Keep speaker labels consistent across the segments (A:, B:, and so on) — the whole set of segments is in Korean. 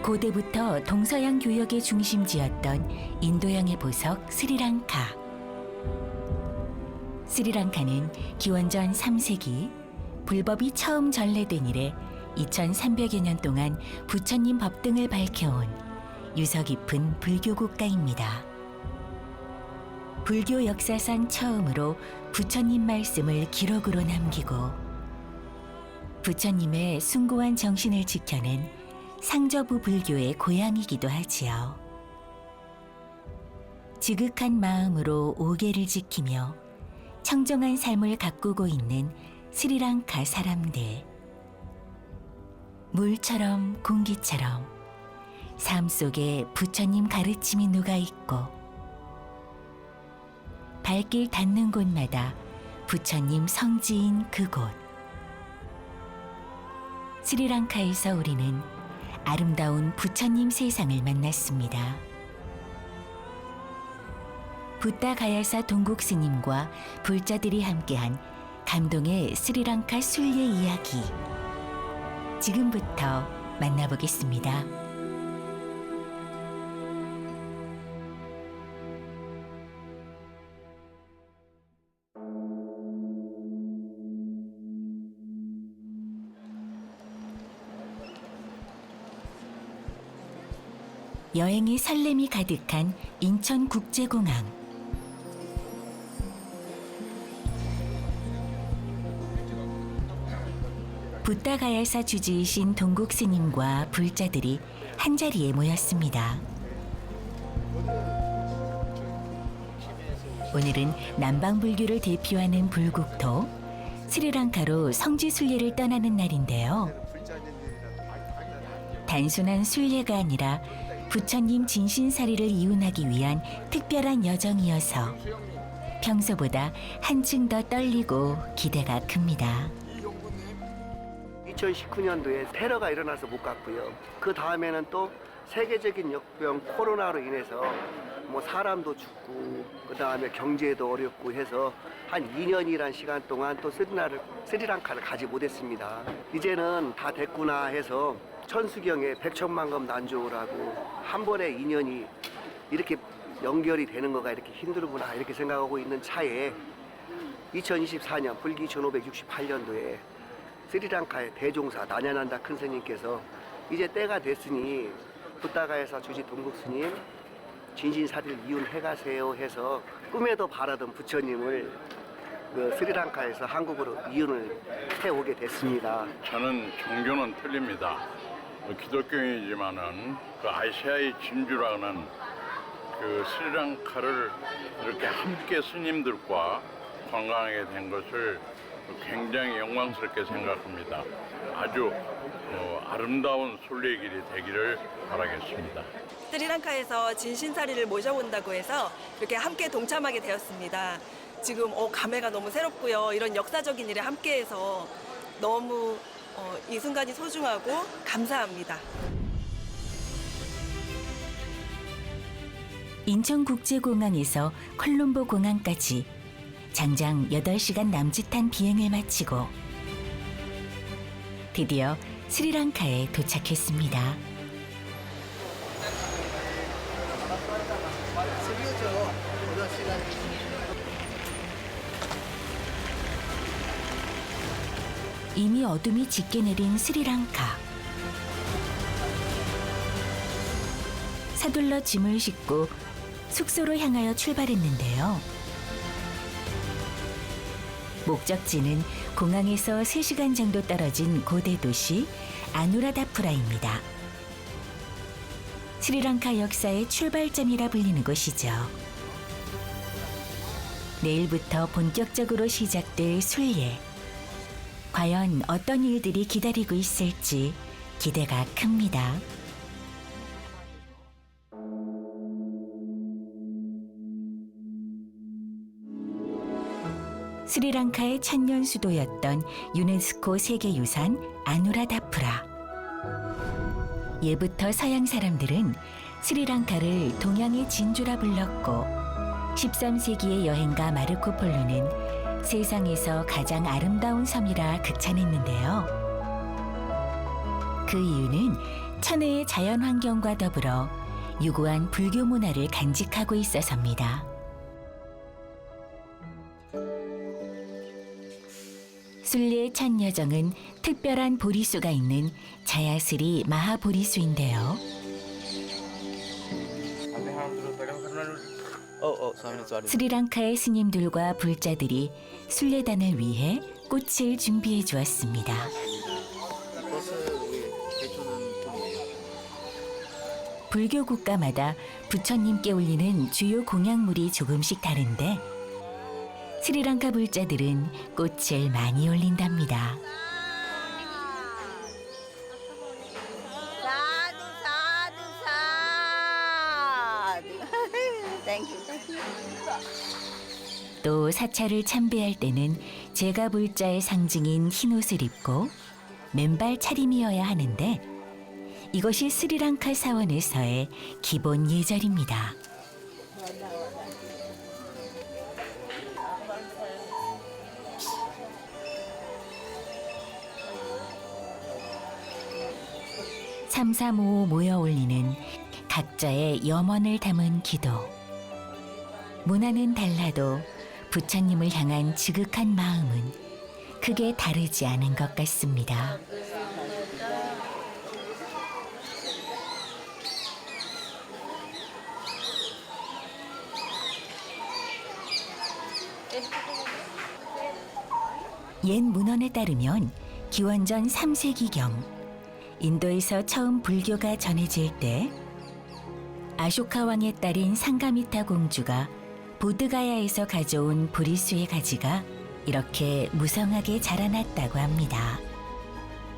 A: 고대부터 동서양 교역의 중심지였던 인도양의 보석 스리랑카. 스리랑카는 기원전 3세기 불법이 처음 전래된 이래 2300여 년 동안 부처님 법 등을 밝혀온 유서 깊은 불교 국가입니다. 불교 역사상 처음으로 부처님 말씀을 기록으로 남기고 부처님의 숭고한 정신을 지켜낸 상저부 불교의 고향이기도 하지요. 지극한 마음으로 오계를 지키며 청정한 삶을 가꾸고 있는 스리랑카 사람들. 물처럼 공기처럼 삶 속에 부처님 가르침이 녹아있고 발길 닿는 곳마다 부처님 성지인 그곳. 스리랑카에서 우리는 아름다운 부처님 세상을 만났습니다. 붓다 가야사 동국 스님과 불자들이 함께한 감동의 스리랑카 순례 이야기. 지금부터 만나보겠습니다. 여행의 설렘이 가득한 인천국제공항. 붓다 가야사 주지이신 동국 스님과 불자들이 한자리에 모였습니다. 오늘은 남방불교를 대표하는 불국토 스리랑카로 성지 순례를 떠나는 날인데요. 단순한 순례가 아니라 부처님 진신사리를 이운하기 위한 특별한 여정이어서 평소보다 한층 더 떨리고 기대가 큽니다.
B: 2019년도에 테러가 일어나서 못 갔고요. 그 다음에는 또 세계적인 역병 코로나로 인해서 뭐 사람도 죽고 그 다음에 경제도 어렵고 해서 한 2년이란 시간 동안 또 스리랑카를 가지 못했습니다. 이제는 다 됐구나 해서 천수경에 백천만금 난조라고 한 번에 2년이 이렇게 연결이 되는 거가 이렇게 힘들구나 이렇게 생각하고 있는 차에 2024년 불기 1568년도에 스리랑카의 대종사 나냐난다 큰 스님께서 이제 때가 됐으니 붓다가야사 주지 동국 스님 진신사리를 이운해 가세요 해서 꿈에도 바라던 부처님을 그 스리랑카에서 한국으로 이운을 해오게 됐습니다.
C: 저는 종교는 틀립니다. 기독교인이지만은 그 아시아의 진주라는 그 스리랑카를 이렇게 함께 스님들과 관광하게 된 것을 굉장히 영광스럽게 생각합니다. 아주 아름다운 순례길이 되기를 바라겠습니다.
D: 스리랑카에서 진신사리를 모셔온다고 해서 이렇게 함께 동참하게 되었습니다. 지금 감회가 너무 새롭고요. 이런 역사적인 일에 함께해서 너무 이 순간이 소중하고 감사합니다.
A: 인천국제공항에서 콜롬보 공항까지 장장 8시간 남짓한 비행을 마치고 드디어 스리랑카에 도착했습니다. 이미 어둠이 짙게 내린 스리랑카. 서둘러 짐을 싣고 숙소로 향하여 출발했는데요. 목적지는 공항에서 3시간 정도 떨어진 고대 도시 아누라다푸라입니다. 스리랑카 역사의 출발점이라 불리는 곳이죠. 내일부터 본격적으로 시작될 순례. 과연 어떤 일들이 기다리고 있을지 기대가 큽니다. 스리랑카의 천년 수도였던 유네스코 세계유산 아누라다푸라. 예부터 서양 사람들은 스리랑카를 동양의 진주라 불렀고 13세기의 여행가 마르코 폴로는 세상에서 가장 아름다운 섬이라 극찬했는데요. 그 이유는 천혜의 자연 환경과 더불어 유구한 불교 문화를 간직하고 있어서입니다. 순례의 첫 여정은 특별한 보리수가 있는 자야스리 마하보리수인데요. 스리랑카의 스님들과 불자들이 순례단을 위해 꽃을 준비해 주었습니다. 불교 국가마다 부처님께 올리는 주요 공약물이 조금씩 다른데 스리랑카 불자들은 꽃을 많이 올린답니다. 또 사찰을 참배할 때는 제가 불자의 상징인 흰 옷을 입고 맨발 차림이어야 하는데 이것이 스리랑카 사원에서의 기본 예절입니다. 삼삼오오 모여 올리는 각자의 염원을 담은 기도. 문화는 달라도 부처님을 향한 지극한 마음은 크게 다르지 않은 것 같습니다. 옛 문헌에 따르면 기원전 3세기경 인도에서 처음 불교가 전해질 때 아쇼카 왕의 딸인 상가미타 공주가 보드가야에서 가져온 보리수의 가지가 이렇게 무성하게 자라났다고 합니다.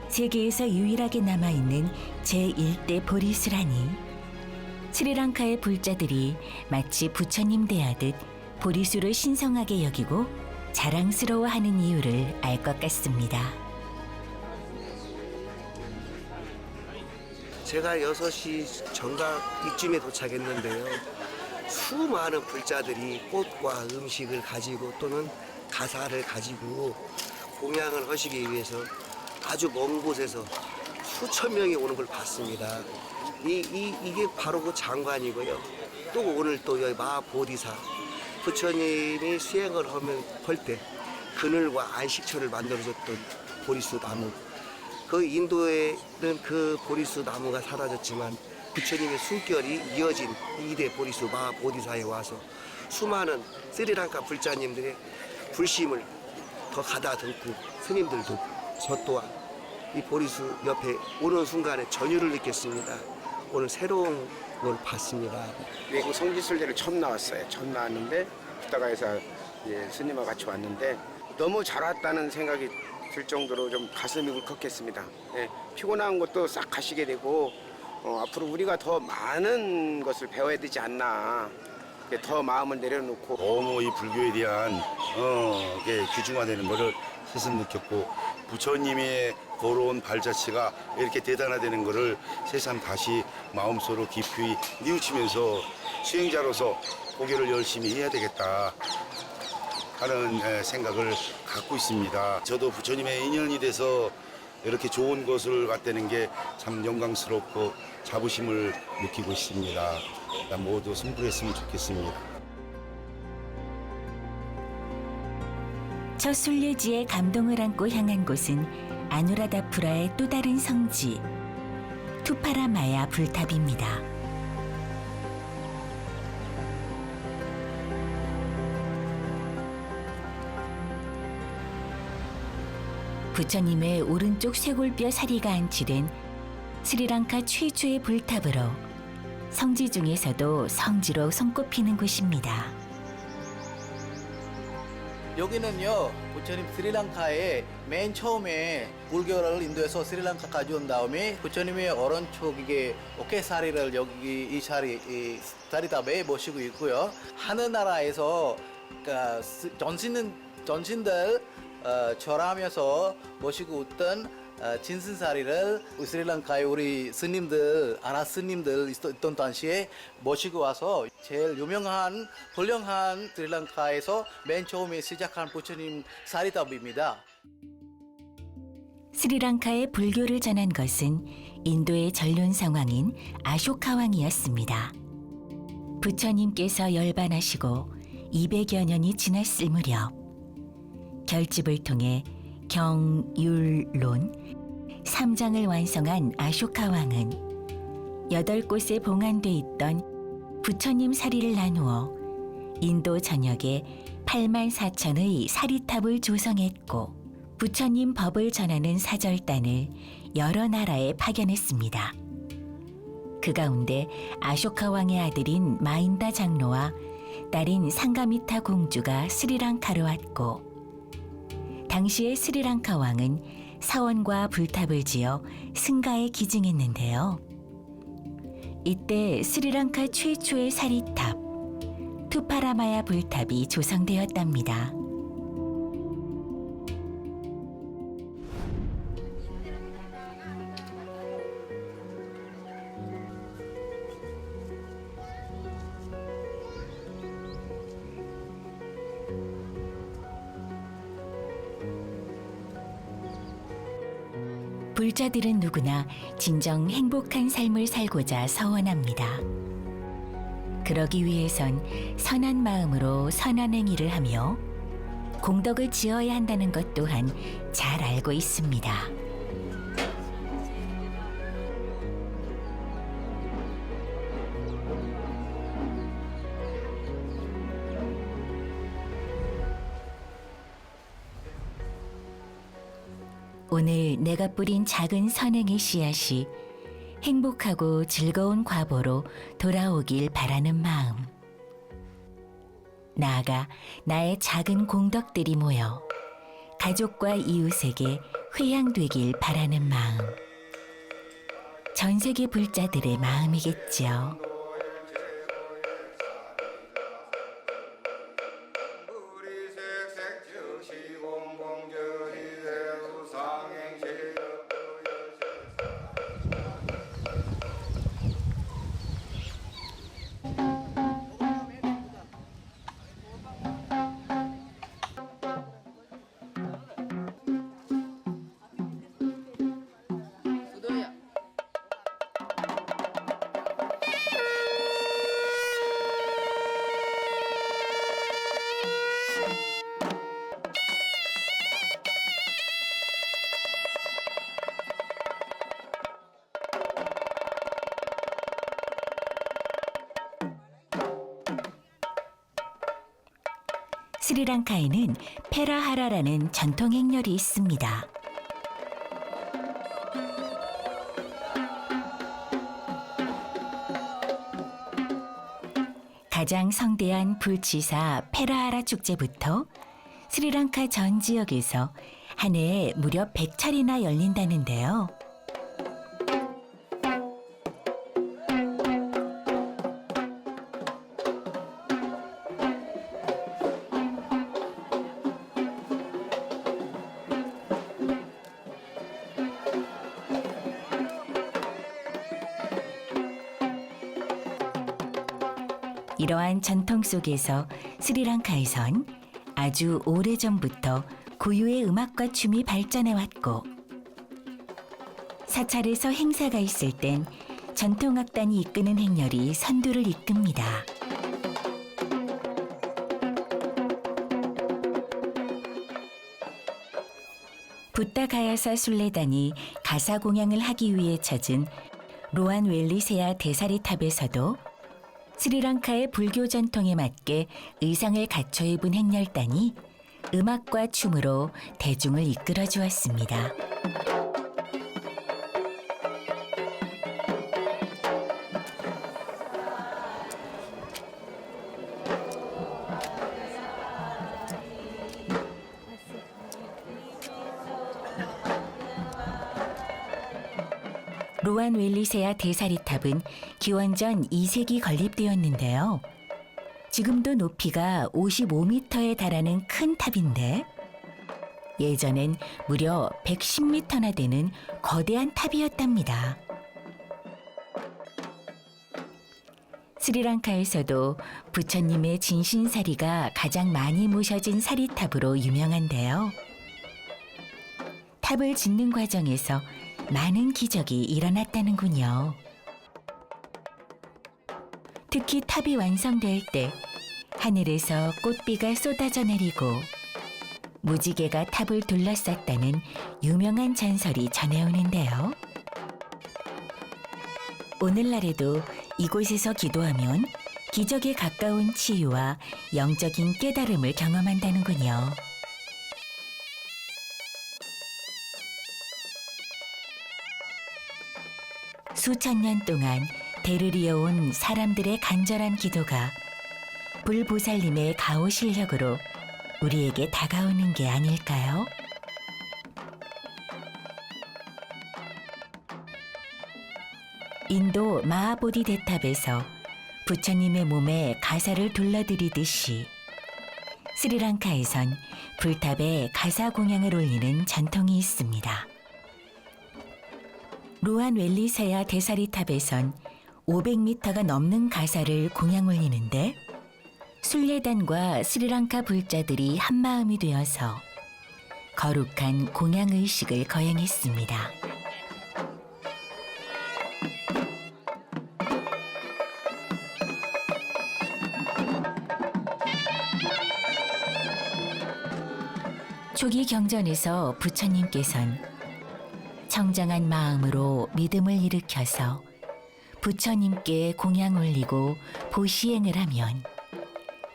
A: 세계에서 유일하게 남아있는 제1대 보리수라니 스리랑카의 불자들이 마치 부처님 대하듯 보리수를 신성하게 여기고 자랑스러워하는 이유를 알 것 같습니다.
B: 제가 6시 정각 이쯤에 도착했는데요. 수많은 불자들이 꽃과 음식을 가지고 또는 가사를 가지고 공양을 하시기 위해서 아주 먼 곳에서 수천 명이 오는 걸 봤습니다. 이게 바로 그 장관이고요. 또 오늘 또 여기 마보디사 부처님이 수행을 할 때 그늘과 안식처를 만들어줬던 보리수 나무. 그 인도에는 그 보리수 나무가 사라졌지만 부처님의 숨결이 이어진 2대 보리수 마보디사에 와서 수많은 스리랑카 불자님들의 불심을 더 가다듬고 스님들도 저 또한 이 보리수 옆에 오는 순간에 전율을 느꼈습니다. 오늘 새로운 걸 봤습니다.
E: 외국 성지순례를 처음 나왔어요. 처음 나왔는데 부다가에서 스님과 같이 왔는데 너무 잘 왔다는 생각이 들 정도로 좀 가슴이 울컥했습니다. 피곤한 것도 싹 가시게 되고 앞으로 우리가 더 많은 것을 배워야 되지 않나. 더 마음을 내려놓고
F: 너무 이 불교에 대한 귀중화되는 것을 새삼 느꼈고 부처님의 걸어온 발자취가 이렇게 대단하다는 것을 새삼 다시 마음속으로 깊이 뉘우치면서 수행자로서 고개를 열심히 해야 되겠다 하는 생각을 갖고 있습니다. 저도 부처님의 인연이 돼서 이렇게 좋은 것을 갖다는 게 참 영광스럽고 자부심을 느끼고 있습니다. 모두 승불했으면 좋겠습니다.
A: 첫 순례지에 감동을 안고 향한 곳은 아누라다푸라의 또 다른 성지 투파라마야 불탑입니다. 부처님의 오른쪽 쇄골뼈 사리가 안치된 스리랑카 최초의 불탑으로 성지 중에서도 성지로 손꼽히는 곳입니다.
G: 여기는요, 부처님 스리랑카에 맨 처음에 불교를 인도에서 스리랑카까지 온 다음에 부처님의 오른쪽 이게 어깨사리를 여기 이 사리탑에 모시고 있고요. 하늘나라에서 그러니까 전신들 절하면서 모시고 있던 진승사리를 스리랑카의 우리 스님들, 아나 스님들 있던 당시에 모시고 와서 제일 유명한, 훌륭한 스리랑카에서 맨 처음에 시작한 부처님 사리탑입니다.
A: 스리랑카에 불교를 전한 것은 인도의 전론 상왕인 아쇼카 왕이었습니다. 부처님께서 열반하시고 200여 년이 지났을 무렵 결집을 통해 경율론 3장을 완성한 아쇼카 왕은 8곳에 봉안돼 있던 부처님 사리를 나누어 인도 전역에 8만 4천의 사리탑을 조성했고 부처님 법을 전하는 사절단을 여러 나라에 파견했습니다. 그 가운데 아쇼카 왕의 아들인 마인다 장로와 딸인 상가미타 공주가 스리랑카로 왔고 당시의 스리랑카 왕은 사원과 불탑을 지어 승가에 기증했는데요. 이때 스리랑카 최초의 사리탑 투파라마야 불탑이 조성되었답니다. 불자들은 누구나 진정 행복한 삶을 살고자 서원합니다. 그러기 위해선 선한 마음으로 선한 행위를 하며 공덕을 지어야 한다는 것 또한 잘 알고 있습니다. 오늘 내가 뿌린 작은 선행의 씨앗이 행복하고 즐거운 과보로 돌아오길 바라는 마음. 나아가 나의 작은 공덕들이 모여 가족과 이웃에게 회양되길 바라는 마음. 전 세계 불자들의 마음이겠지요. 스리랑카에는 페라하라라는 전통 행렬이 있습니다. 가장 성대한 불치사 페라하라 축제부터 스리랑카 전 지역에서 한 해에 무려 100차례나 열린다는데요. 이러한 전통 속에서 스리랑카에선 아주 오래전부터 고유의 음악과 춤이 발전해왔고 사찰에서 행사가 있을 땐 전통악단이 이끄는 행렬이 선두를 이끕니다. 붓다가야사 순례단이 가사 공양을 하기 위해 찾은 로안웰리세아 대사리탑에서도 스리랑카의 불교 전통에 맞게 의상을 갖춰 입은 행렬단이 음악과 춤으로 대중을 이끌어 주었습니다. 로안웰리세아 대사리탑은 기원전 2세기 건립되었는데요. 지금도 높이가 55m에 달하는 큰 탑인데 예전엔 무려 110m나 되는 거대한 탑이었답니다. 스리랑카에서도 부처님의 진신사리가 가장 많이 모셔진 사리탑으로 유명한데요. 탑을 짓는 과정에서 많은 기적이 일어났다는군요. 특히 탑이 완성될 때 하늘에서 꽃비가 쏟아져 내리고 무지개가 탑을 둘러쌌다는 유명한 전설이 전해오는데요. 오늘날에도 이곳에서 기도하면 기적에 가까운 치유와 영적인 깨달음을 경험한다는군요. 수천 년 동안 대를 이어온 사람들의 간절한 기도가 불보살님의 가호 실력으로 우리에게 다가오는 게 아닐까요? 인도 마하보디대탑에서 부처님의 몸에 가사를 둘러들이듯이 스리랑카에선 불탑에 가사 공양을 올리는 전통이 있습니다. 루안웰리세야 대사리탑에선 500m가 넘는 가사를 공양 올리는데 순례단과 스리랑카 불자들이 한마음이 되어서 거룩한 공양의식을 거행했습니다. 초기 경전에서 부처님께선 청정한 마음으로 믿음을 일으켜서 부처님께 공양 올리고 보시행을 하면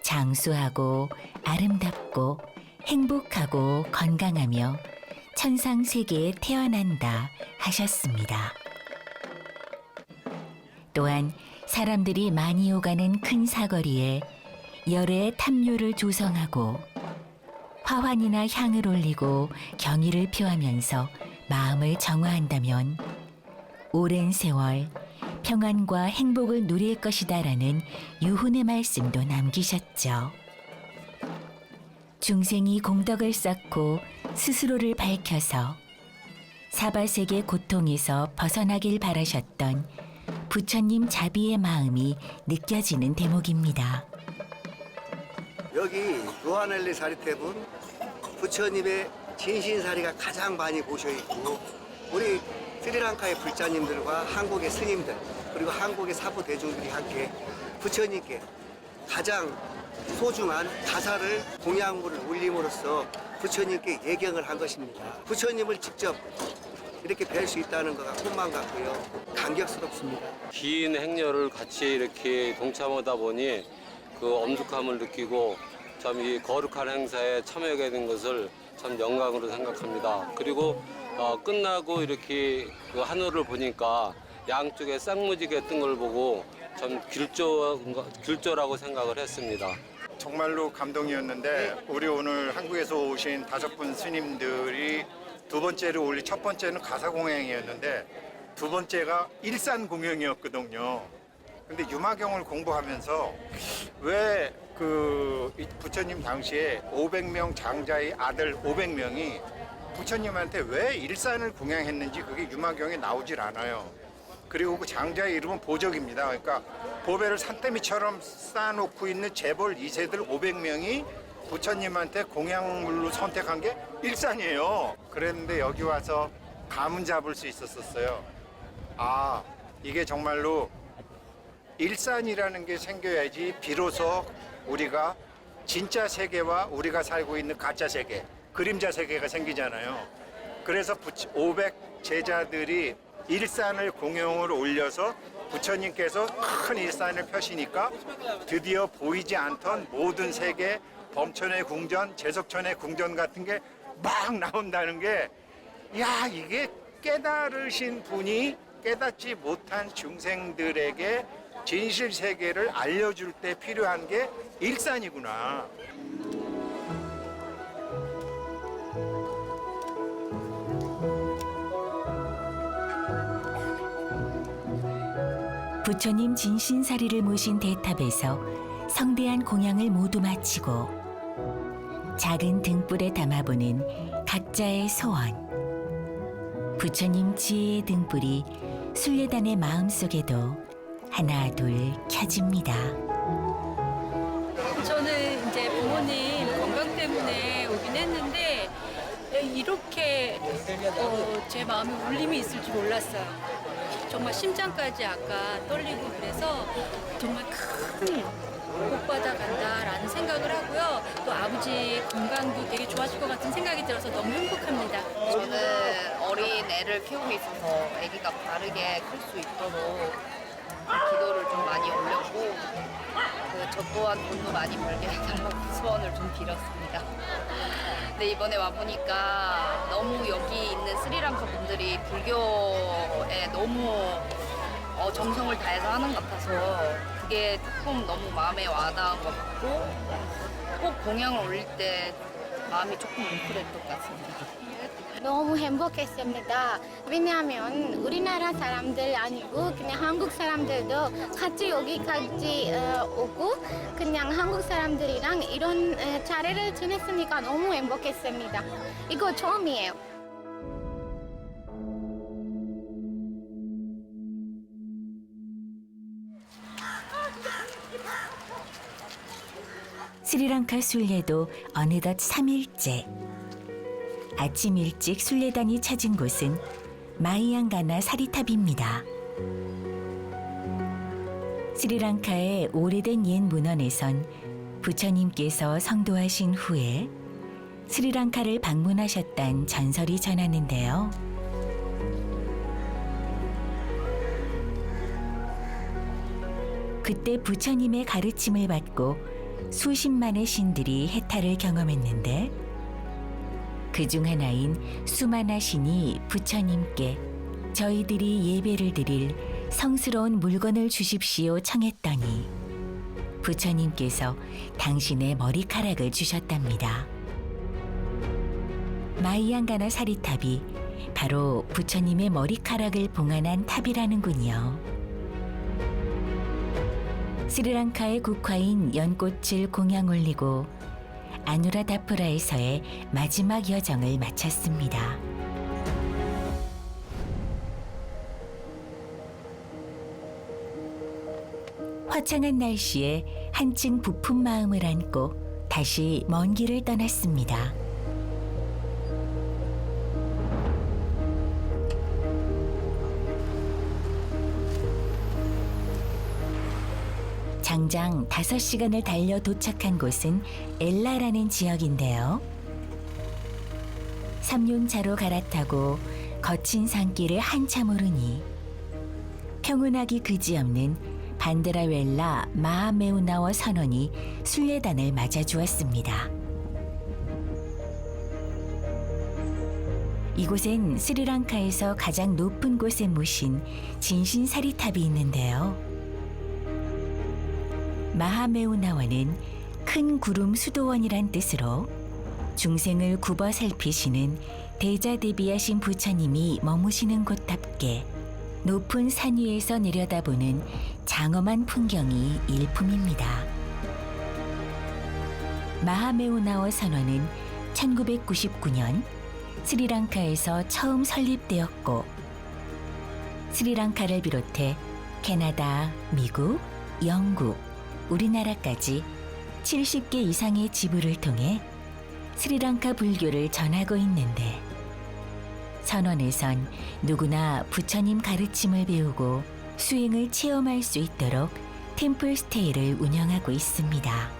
A: 장수하고 아름답고 행복하고 건강하며 천상세계에 태어난다 하셨습니다. 또한 사람들이 많이 오가는 큰 사거리에 열의 탐요를 조성하고 화환이나 향을 올리고 경의를 표하면서 마음을 정화한다면 오랜 세월 평안과 행복을 누릴 것이다라는 유훈의 말씀도 남기셨죠. 중생이 공덕을 쌓고 스스로를 밝혀서 사바세계 고통에서 벗어나길 바라셨던 부처님 자비의 마음이 느껴지는 대목입니다.
B: 여기 루아넬리 사리탑은 부처님의 진신사리가 가장 많이 모셔있고 우리 스리랑카의 불자님들과 한국의 스님들 그리고 한국의 사부 대중들이 함께 부처님께 가장 소중한 가사를 공양물을 올림으로써 부처님께 예경을 한 것입니다. 부처님을 직접 이렇게 뵐 수 있다는 것가 꿈만 같고요. 감격스럽습니다.
H: 긴 행렬을 같이 이렇게 동참하다 보니 그 엄숙함을 느끼고 참 이 거룩한 행사에 참여하게 된 것을 참 영광으로 생각합니다. 그리고 끝나고 이렇게 그 하늘을 보니까 양쪽에 쌍무지개 뜬 걸 보고 참 길조라고 생각을 했습니다.
I: 정말로 감동이었는데 우리 오늘 한국에서 오신 5분 스님들이 두 번째로 올린 첫 번째는 가사공양이었는데 두 번째가 일산공양이었거든요. 근데 유마경을 공부하면서 왜 그 부처님 당시에 500명 장자의 아들 500명이 부처님한테 왜 일산을 공양했는지 그게 유마경에 나오질 않아요. 그리고 그 장자의 이름은 보적입니다. 그러니까 보배를 산더미처럼 쌓아놓고 있는 재벌 2세들 500명이 부처님한테 공양물로 선택한 게 일산이에요. 그랬는데 여기 와서 감은 잡을 수 있었어요. 아, 이게 정말로 일산이라는 게 생겨야지 비로소 우리가 진짜 세계와 우리가 살고 있는 가짜 세계, 그림자 세계가 생기잖아요. 그래서 500 제자들이 일산을 공용으로 올려서 부처님께서 큰 일산을 펴시니까 드디어 보이지 않던 모든 세계, 범천의 궁전, 제석천의 궁전 같은 게 막 나온다는 게, 야, 이게 깨달으신 분이 깨닫지 못한 중생들에게 진실 세계를 알려줄 때 필요한 게 일산이구나.
A: 부처님 진신사리를 모신 대탑에서 성대한 공양을 모두 마치고 작은 등불에 담아보는 각자의 소원. 부처님 지혜의 등불이 순례단의 마음속에도 하나 둘 켜집니다.
J: 저는 이제 부모님 건강 때문에 오긴 했는데 이렇게 제 마음에 울림이 있을 줄 몰랐어요. 정말 심장까지 아까 떨리고 그래서 정말 큰 복 받아간다라는 생각을 하고요. 또 아버지 건강도 되게 좋아질 것 같은 생각이 들어서 너무 행복합니다.
K: 저는 어린 애를 키우고 있어서 아기가 바르게 클 수 있도록 기도를 좀 많이 올렸고 저 또한 돈도 많이 벌게 해달라고 소원을 좀 빌었습니다. 근데 이번에 와보니까 너무 여기 있는 스리랑카 분들이 불교에 너무 정성을 다해서 하는 것 같아서 그게 조금 너무 마음에 와닿은 것 같고 꼭 공양을 올릴 때 마음이 조금 뭉클했던 것 같습니다.
L: 너무 행복했습니다. 왜냐하면 우리나라 사람들 아니고 그냥 한국 사람들도 같이 여기까지 오고 그냥 한국 사람들이랑 이런 자리를 지냈으니까 너무 행복했습니다. 이거 처음이에요.
A: 스리랑카 순례도 어느덧 3일째. 아침 일찍 순례단이 찾은 곳은 마이앙가나 사리탑입니다. 스리랑카의 오래된 옛 문헌에선 부처님께서 성도하신 후에 스리랑카를 방문하셨다는 전설이 전하는데요. 그때 부처님의 가르침을 받고 수십만의 신들이 해탈을 경험했는데 그중 하나인 수마나 신이 부처님께 저희들이 예배를 드릴 성스러운 물건을 주십시오 청했더니 부처님께서 당신의 머리카락을 주셨답니다. 마이앙가나 사리탑이 바로 부처님의 머리카락을 봉안한 탑이라는군요. 스리랑카의 국화인 연꽃을 공양 올리고 아누라다푸라에서의 마지막 여정을 마쳤습니다. 화창한 날씨에 한층 부푼 마음을 안고 다시 먼 길을 떠났습니다. 장장 5시간을 달려 도착한 곳은 엘라라는 지역인데요. 3륜차로 갈아타고 거친 산길을 한참 오르니 평온하기 그지없는 반드라웰라 마하메우나워 선원이 순례단을 맞아주었습니다. 이곳엔 스리랑카에서 가장 높은 곳에 모신 진신사리탑이 있는데요. 마하메우나와는 큰 구름 수도원이란 뜻으로 중생을 굽어 살피시는 대자대비하신 부처님이 머무시는 곳답게 높은 산 위에서 내려다보는 장엄한 풍경이 일품입니다. 마하메우나워 선원은 1999년 스리랑카에서 처음 설립되었고 스리랑카를 비롯해 캐나다, 미국, 영국, 우리나라까지 70개 이상의 지부를 통해 스리랑카 불교를 전하고 있는데 선원에선 누구나 부처님 가르침을 배우고 수행을 체험할 수 있도록 템플 스테이를 운영하고 있습니다.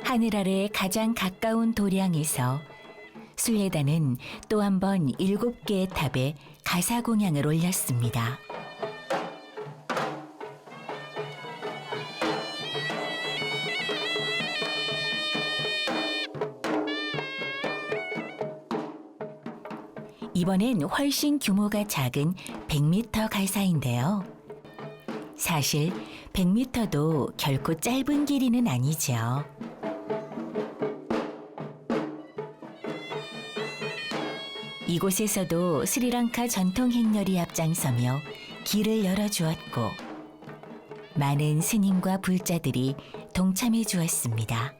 A: 하늘 아래 가장 가까운 도량에서 순례단은 또 한 번 7개의 탑에 가사 공양을 올렸습니다. 이번엔 훨씬 규모가 작은 100m 가사인데요. 사실 100m도 결코 짧은 길이는 아니죠. 이곳에서도 스리랑카 전통 행렬이 앞장서며 길을 열어주었고 많은 스님과 불자들이 동참해 주었습니다.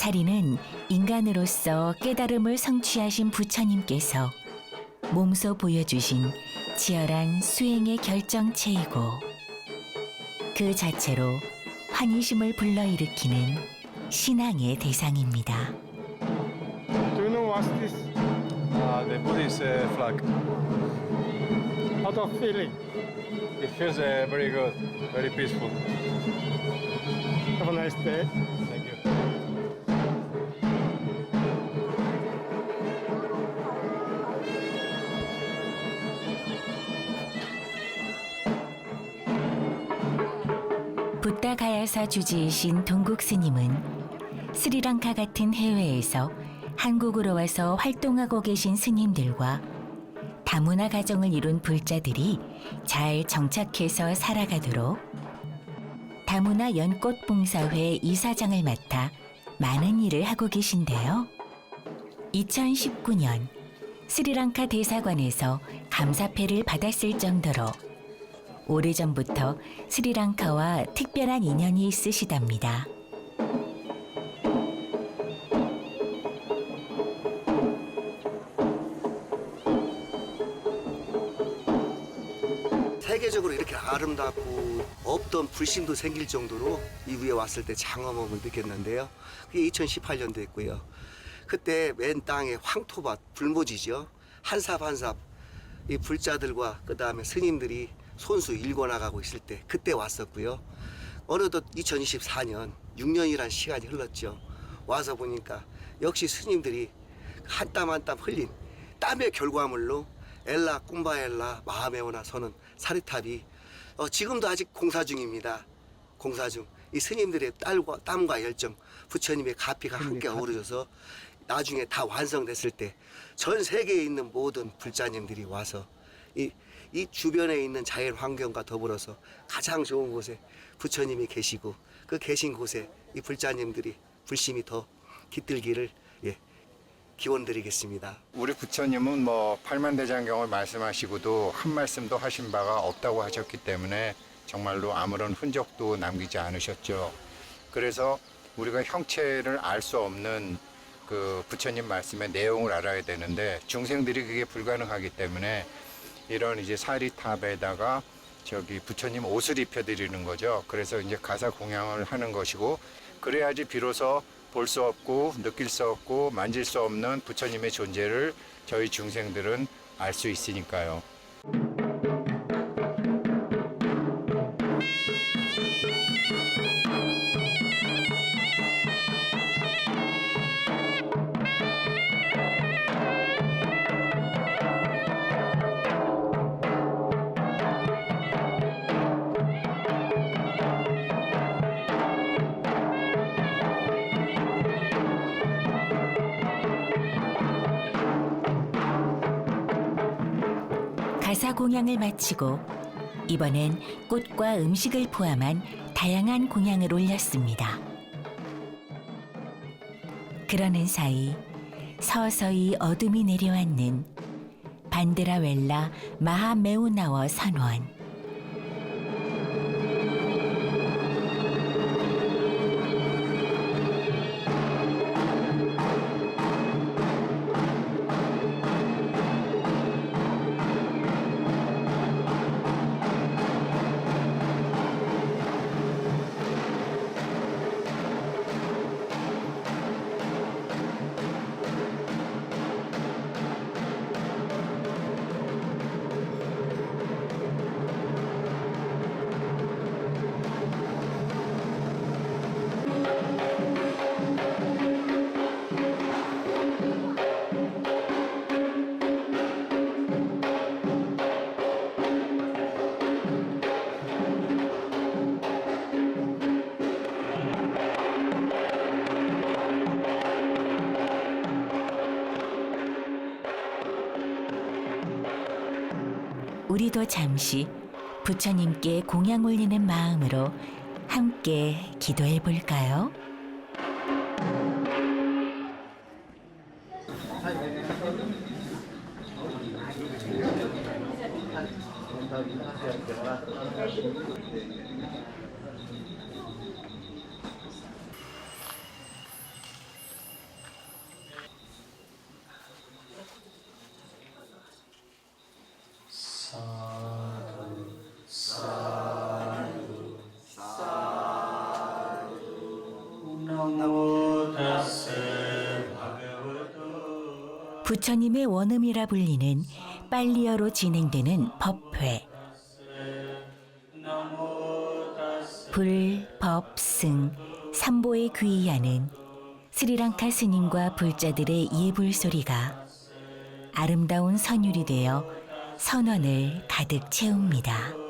A: 사리는 인간으로서 깨달음을 성취하신 부처님께서 몸소 보여주신 치열한 수행의 결정체이고 그 자체로 환희심을 불러일으키는 신앙의 대상입니다.
M: Do you know what's this?
N: The Buddhist flag.
M: How the feeling?
N: It feels very good, very peaceful.
M: Have a nice day.
N: Thank you.
A: 붓다 가야사 주지이신 동국 스님은 스리랑카 같은 해외에서 한국으로 와서 활동하고 계신 스님들과 다문화 가정을 이룬 불자들이 잘 정착해서 살아가도록 다문화 연꽃 봉사회 이사장을 맡아 많은 일을 하고 계신데요. 2019년 스리랑카 대사관에서 감사패를 받았을 정도로 오래전부터 스리랑카와 특별한 인연이 있으시답니다.
B: 세계적으로 이렇게 아름답고 없던 불신도 생길 정도로 이 위에 왔을 때 장엄함을 느꼈는데요. 그게 2018년도였고요. 그때 맨 땅에 황토밭, 불모지죠. 한 삽 한 삽 이 불자들과 그 다음에 스님들이 손수 일궈나가고 있을 때 그때 왔었고요. 어느덧 2024년 6년이란 시간이 흘렀죠. 와서 보니까 역시 스님들이 한 땀 한 땀 흘린 땀의 결과물로 엘라 쿰바엘라 마하메오나 서는 사리탑이 지금도 아직 공사 중입니다. 공사 중. 이 스님들의 땀과 열정, 부처님의 가피가 함께 어우러져서 나중에 다 완성됐을 때 전 세계에 있는 모든 불자님들이 와서 이 주변에 있는 자연 환경과 더불어서 가장 좋은 곳에 부처님이 계시고 그 계신 곳에 이 불자님들이 불심이 더 깃들기를 기원드리겠습니다.
I: 우리 부처님은 뭐 팔만대장경을 말씀하시고도 한 말씀도 하신 바가 없다고 하셨기 때문에 정말로 아무런 흔적도 남기지 않으셨죠. 그래서 우리가 형체를 알 수 없는 그 부처님 말씀의 내용을 알아야 되는데 중생들이 그게 불가능하기 때문에 이런 이제 사리탑에다가 저기 부처님 옷을 입혀드리는 거죠. 그래서 이제 가사 공양을 하는 것이고 그래야지 비로소 볼 수 없고 느낄 수 없고 만질 수 없는 부처님의 존재를 저희 중생들은 알 수 있으니까요.
A: 가사 공양을 마치고 이번엔 꽃과 음식을 포함한 다양한 공양을 올렸습니다. 그러는 사이 서서히 어둠이 내려앉는 반데라웰라 마하메우나워 선원. 우리도 잠시 부처님께 공양 올리는 마음으로 함께 기도해 볼까요? 부처님의 원음이라 불리는 빨리어로 진행되는 법회. 불, 법, 승, 삼보에 귀의하는 스리랑카 스님과 불자들의 예불 소리가 아름다운 선율이 되어 선원을 가득 채웁니다.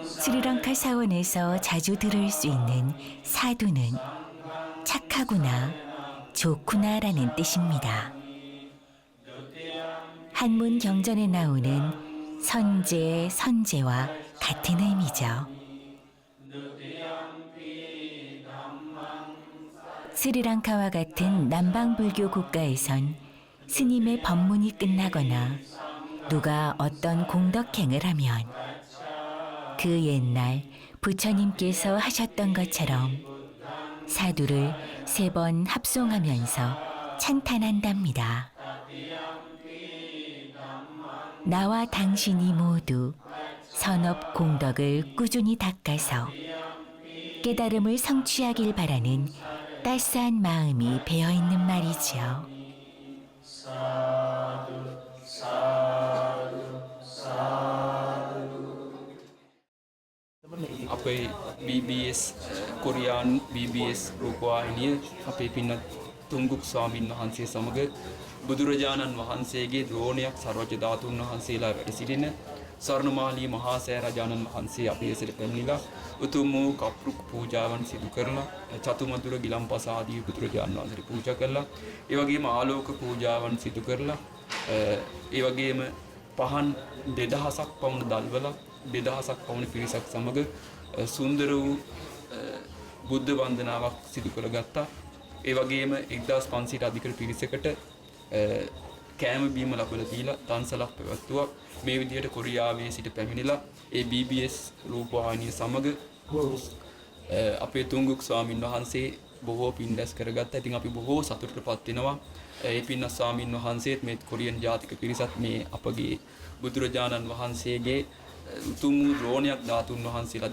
A: 스리랑카 사원에서 자주 들을 수 있는 사두는 착하구나, 좋구나라는 뜻입니다. 한문 경전에 나오는 선제, 선제와 같은 의미죠. 스리랑카와 같은 남방불교 국가에선 스님의 법문이 끝나거나 누가 어떤 공덕행을 하면 그 옛날 부처님께서 하셨던 것처럼 사두를 3번 합송하면서 찬탄한답니다. 나와 당신이 모두 선업 공덕을 꾸준히 닦아서 깨달음을 성취하길 바라는 따스한 마음이 배어있는 말이죠.
O: අපේ BBS කොරියානු BBS රූපවාහිනිය අපේ පින්නත් තුංගුක් ස්වාමීන් වහන්සේ සමග බුදුරජාණන් වහන්සේගේ ද්‍රෝණයක් සර්වජ්‍ය ධාතුන් වහන්සේලා වැඩ සිටින ස්වර්ණමාලී මහා සෑරජාණන් වහන්සේ අපේ සිට පැමිණිලා උතුම් වූ කප්රුක් පූජාවන් සිදු කරලා චතුමදුර ගිලම්පස ආදී බුදුරජාණන් වහන්සේට පූජා කළා. ඒ වගේම ආලෝක පූජාවන් සිදු කරලා ඒ වගේම පහන් 2000ක් පමණ දල්වලා 2000ක් පමණ පිරිසක් සමග සුන්දර වූ බුද්ධ වන්දනාවක් සිදු කරගත්තා. ඒ වගේම 1500ට අධික පිරිසකට කෑම බීම ලබලා දීලා දන්සලක් පැවැත්වුවා. මේ විදිහට කොරියාවේ සිට පැමිණිලා ඒ BBS රූපවාහිනිය සමග අපේ තුංගුක් ස්වාමින් වහන්සේ බොහෝ පින් දැස් කරගත්තා. ඉතින් අපි බොහෝ සතුටටපත් වෙනවා. ඒ පින්න ස්වාමින් වහන්සේත් මේ කොරියන් ජාතික පිරිසත් මේ අපගේ බුදුරජාණන් වහන්සේගේ උතුම් වූ ද්‍රෝණයක් ධාතුන් වහන්සේලා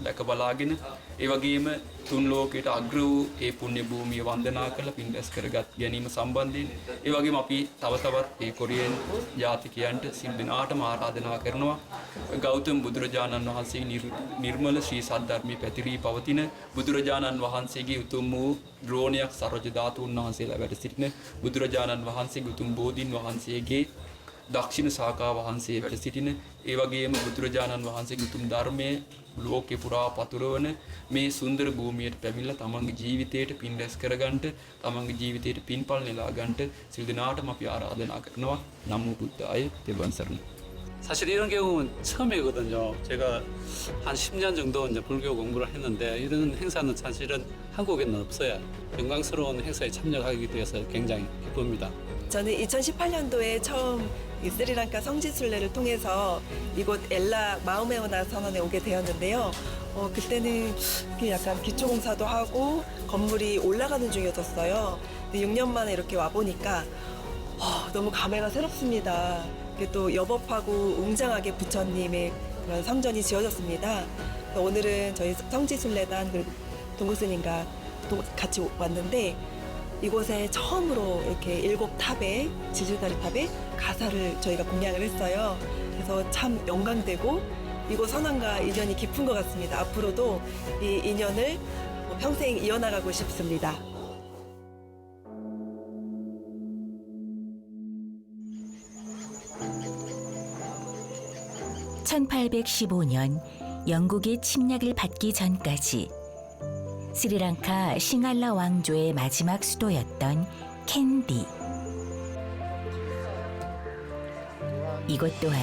O: දැක බලාගෙන ඒ වගේම තුන් ලෝකයට අග්‍ර වූ ඒ පුණ්‍ය භූමිය වන්දනා කරලා පින් දැස් කරගත් ගැනීම සම්බන්ධයෙන් ඒ වගේම අපි තව තවත් ඒ කොරියන් ජාතිකයන්ට සිල් දිනාටම ආරාධනා කරනවා ගෞතම බුදුරජාණන් වහන්සේගේ නිර්මල ශ්‍රී සද්ධර්මයේ පැතිරී පවතින බුදුරජාණන් වහන්සේගේ උතුම් වූ ද්‍රෝණයක් සර්වජ්‍ය ධාතුන් වහන්සේලා වැඩ සිටින බුදුරජාණන් වහන්සේගේ උතුම් බෝධීන් වහන්සේගේ දක්ෂිණ ශාඛා වහන්සේ වැඩ සිටින ඒ වගේම බුදුරජාණන් වහන්සේගේ උතුම් ධර්මයේ ලෝකේ පුරා පතුරවන මේ සුන්දර භූමියට පැමිණලා තමන්ගේ ජීවිතයට පින් රැස් කරගන්නට තමන්ගේ ජීවිතයට පින්පල් නෙලා ගන්නට සිල් දිනාටම අපි ආරාධනා කරනවා. නමෝ බුද්ධාය. තෙරුවන් සරණයි.
P: 사실 이런 경우는 처음이거든요. 제가 한 10년 정도 이제 불교 공부를 했는데 이런 행사는 사실은 한국에는 없어요. 영광스러운 행사에 참여하게 돼서 굉장히 기쁩니다.
D: 저는 2018년도에 처음 이 스리랑카 성지순례를 통해서 이곳 엘라 마우메오나 선원에 오게 되었는데요. 그때는 약간 기초공사도 하고 건물이 올라가는 중이었어요. 근데 6년 만에 이렇게 와보니까 너무 감회가 새롭습니다. 또 여법하고 웅장하게 부처님의 그런 성전이 지어졌습니다. 오늘은 저희 성지순례단 그리고 동국스님과 같이 왔는데 이곳에 처음으로 이렇게 7탑에 지질다리 탑에 가사를 저희가 공양을 했어요. 그래서 참 영광되고 이곳 선원과 인연이 깊은 것 같습니다. 앞으로도 이 인연을 평생 이어나가고 싶습니다.
A: (1815년) 영국의 침략을 받기 전까지 스리랑카 싱할라 왕조의 마지막 수도였던 캔디. 이곳 또한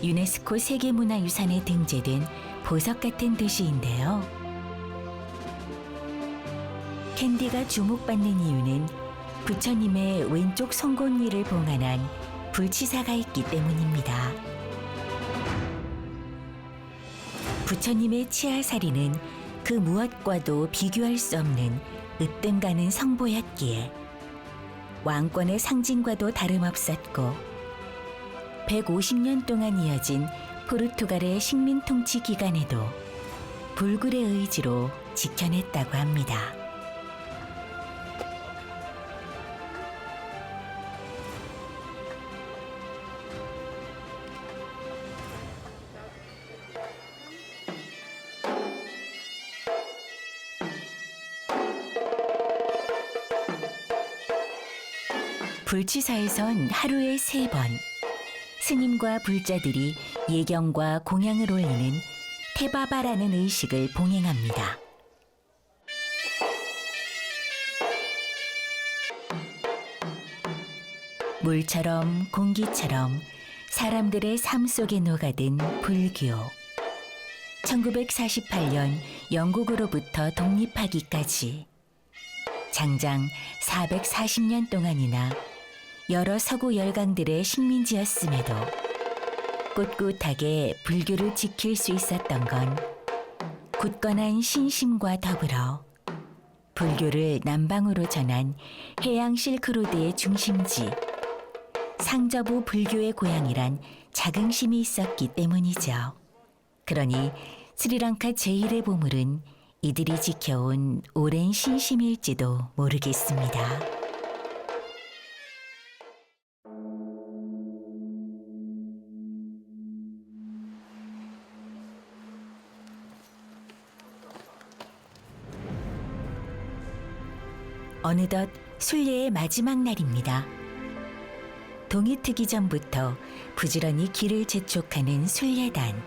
A: 유네스코 세계문화유산에 등재된 보석 같은 도시인데요. 캔디가 주목받는 이유는 부처님의 왼쪽 송곳 위를 봉안한 불치사가 있기 때문입니다. 부처님의 치아사리는 그 무엇과도 비교할 수 없는 으뜸가는 성보였기에 왕권의 상징과도 다름없었고 150년 동안 이어진 포르투갈의 식민 통치 기간에도 불굴의 의지로 지켜냈다고 합니다. 불치사에선 하루에 3번 스님과 불자들이 예경과 공양을 올리는 테바바라는 의식을 봉행합니다. 물처럼 공기처럼 사람들의 삶 속에 녹아든 불교. 1948년 영국으로부터 독립하기까지 장장 440년 동안이나 여러 서구 열강들의 식민지였음에도 꿋꿋하게 불교를 지킬 수 있었던 건 굳건한 신심과 더불어 불교를 남방으로 전한 해양 실크로드의 중심지 상저부 불교의 고향이란 자긍심이 있었기 때문이죠. 그러니 스리랑카 제1의 보물은 이들이 지켜온 오랜 신심일지도 모르겠습니다. 어느덧 순례의 마지막 날입니다. 동이 트기 전부터 부지런히 길을 재촉하는 순례단.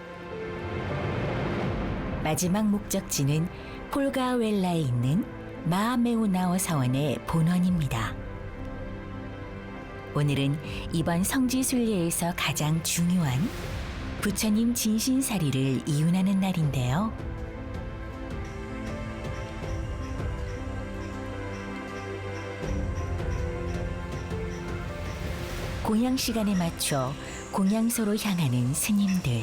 A: 마지막 목적지는 폴가웰라에 있는 마아메우나오 사원의 본원입니다. 오늘은 이번 성지 순례에서 가장 중요한 부처님 진신사리를 이윤하는 날인데요. 공양 시간에 맞춰 공양소로 향하는 스님들.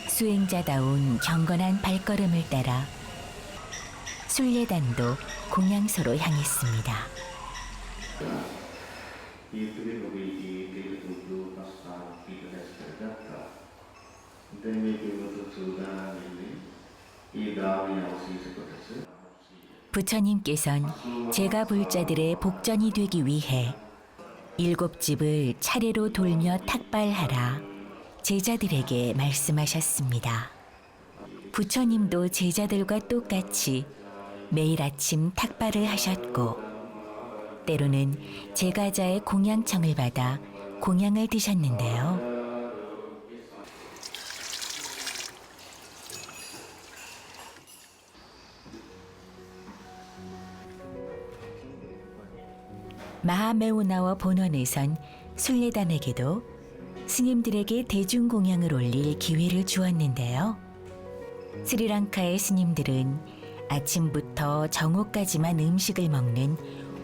A: 수행자다운 경건한 발걸음을 따라 순례단도 공양소로 향했습니다. 부처님께선 제가 불자들의 복전이 되기 위해 7집을 차례로 돌며 탁발하라 제자들에게 말씀하셨습니다. 부처님도 제자들과 똑같이 매일 아침 탁발을 하셨고 때로는 제가자의 공양청을 받아 공양을 드셨는데요. 마하메우나와 본원에선 순례단에게도 스님들에게 대중공양을 올릴 기회를 주었는데요. 스리랑카의 스님들은 아침부터 정오까지만 음식을 먹는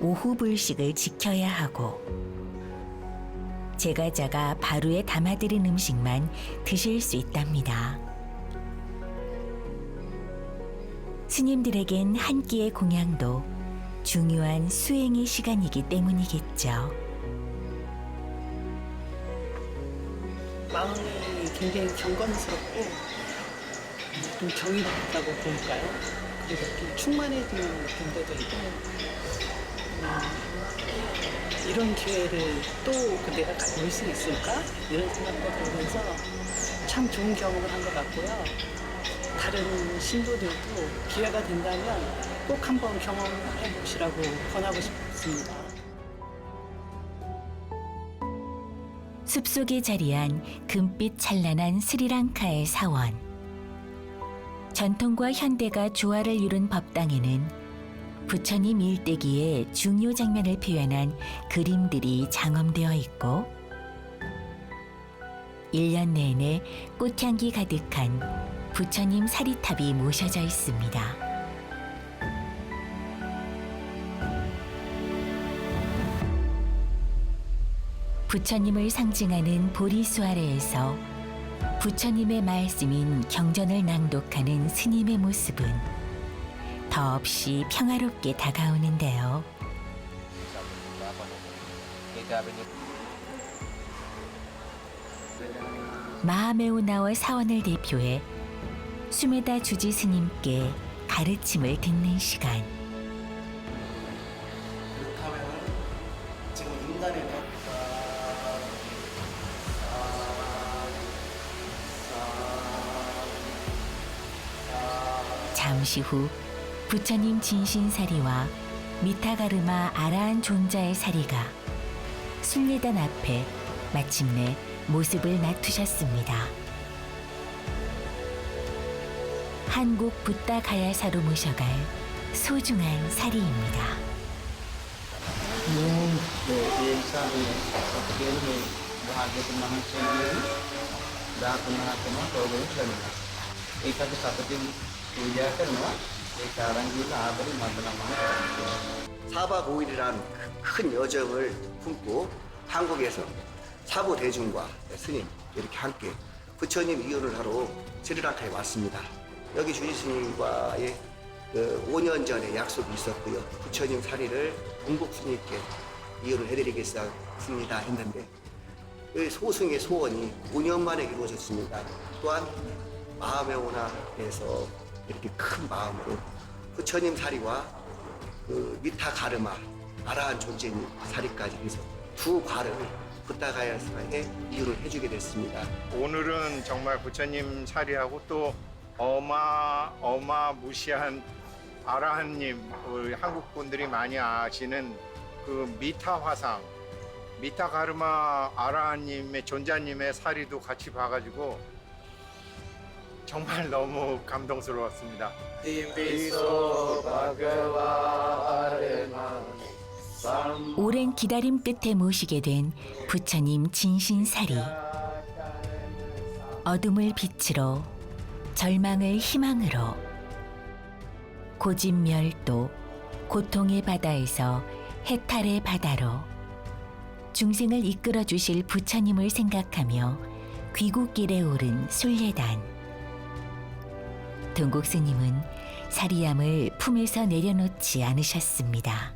A: 오후 불식을 지켜야 하고 제가자가 바루에 담아들인 음식만 드실 수 있답니다. 스님들에겐 한 끼의 공양도 중요한 수행의 시간이기 때문이겠죠.
Q: 마음이 굉장히 경건스럽고 좀 정의롭다고 볼까요? 그리고 좀 충만해지는 느낌도 있고 이런 기회를 또 내가 가질 수 있을까? 이런 생각도 들면서 참 좋은 경험을 한 것 같고요. 다른 신도들도 기회가 된다면 꼭 한번 경험해 보시라고 권하고 싶습니다.
A: 숲속에 자리한 금빛 찬란한 스리랑카의 사원. 전통과 현대가 조화를 이룬 법당에는 부처님 일대기의 중요 장면을 표현한 그림들이 장엄되어 있고 1년 내내 꽃향기 가득한 부처님 사리탑이 모셔져 있습니다. 부처님을 상징하는 보리수 아래에서 부처님의 말씀인 경전을 낭독하는 스님의 모습은 더없이 평화롭게 다가오는데요. 마하메오나와 사원을 대표해 수메다 주지 스님께 가르침을 듣는 시간.
G: 지금 인간의
A: 잠시 후 부처님 진신사리와 미타가르마 아라한 존자의 사리가 순례단 앞에 마침내 모습을 나투셨습니다. 한국 붓다 가야사로 모셔갈 소중한 사리입니다.
B: 사박 5일이란 큰 여정을 품고 한국에서 사부 대중과 스님 이렇게 함께 부처님 이혼을 하러 스리랑카에 왔습니다. 여기 주지 스님과의 5년 전에 약속이 있었고요. 부처님 사리를 공국 스님께 이혼을 해드리겠습니다 했는데 이 소승의 소원이 5년 만에 이루어졌습니다. 또한 마하메오나에서 이렇게 큰 마음으로 부처님 사리와 미타가르마 아라한 존재님 사리까지 해서 두 과를 붓다가야사에 이유를 해주게 됐습니다.
I: 오늘은 정말 부처님 사리하고 또 어마무시한 아라한님, 우리 한국 분들이 많이 아시는 그 미타 화상, 미타가르마 아라한님의 존자님의 사리도 같이 봐가지고 정말 너무 감동스러웠습니다.
A: 오랜 기다림 끝에 모시게 된 부처님 진신사리. 어둠을 빛으로, 절망을 희망으로, 고집멸도, 고통의 바다에서 해탈의 바다로 중생을 이끌어 주실 부처님을 생각하며 귀국길에 오른 순례단. 동국 스님은 사리함을 품에서 내려놓지 않으셨습니다.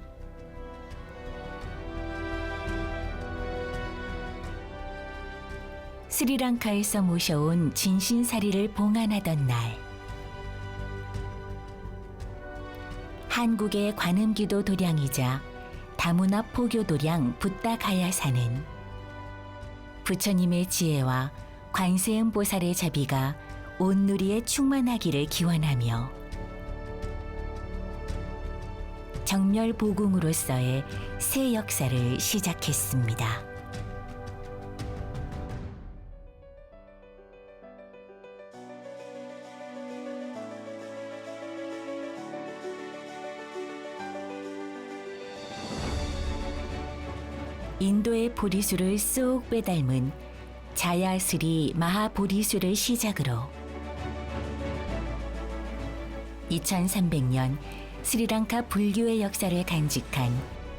A: 스리랑카에서 모셔온 진신사리를 봉안하던 날, 한국의 관음기도 도량이자 다문화 포교 도량 붓다가야사는 부처님의 지혜와 관세음 보살의 자비가 온 누리에 충만하기를 기원하며 정멸보궁으로서의 새 역사를 시작했습니다. 인도의 보리수를 쏙 빼닮은 자야스리 마하보리수를 시작으로 2300년 스리랑카 불교의 역사를 간직한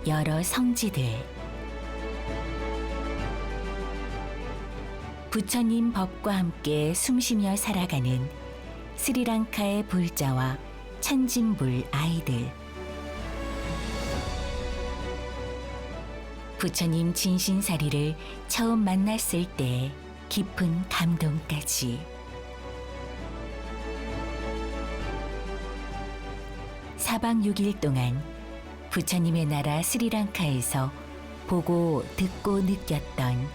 A: 여러 성지들, 부처님 법과 함께 숨쉬며 살아가는 스리랑카의 불자와 천진불 아이들, 부처님 진신사리를 처음 만났을 때의 깊은 감동까지. 사박 6일 동안 부처님의 나라 스리랑카에서 보고 듣고 느꼈던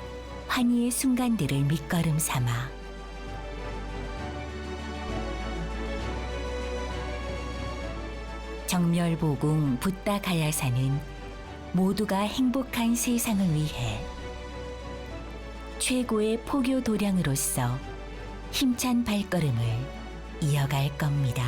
A: 환희의 순간들을 밑거름 삼아 정멸보궁 붓다가야사는 모두가 행복한 세상을 위해 최고의 포교 도량으로서 힘찬 발걸음을 이어갈 겁니다.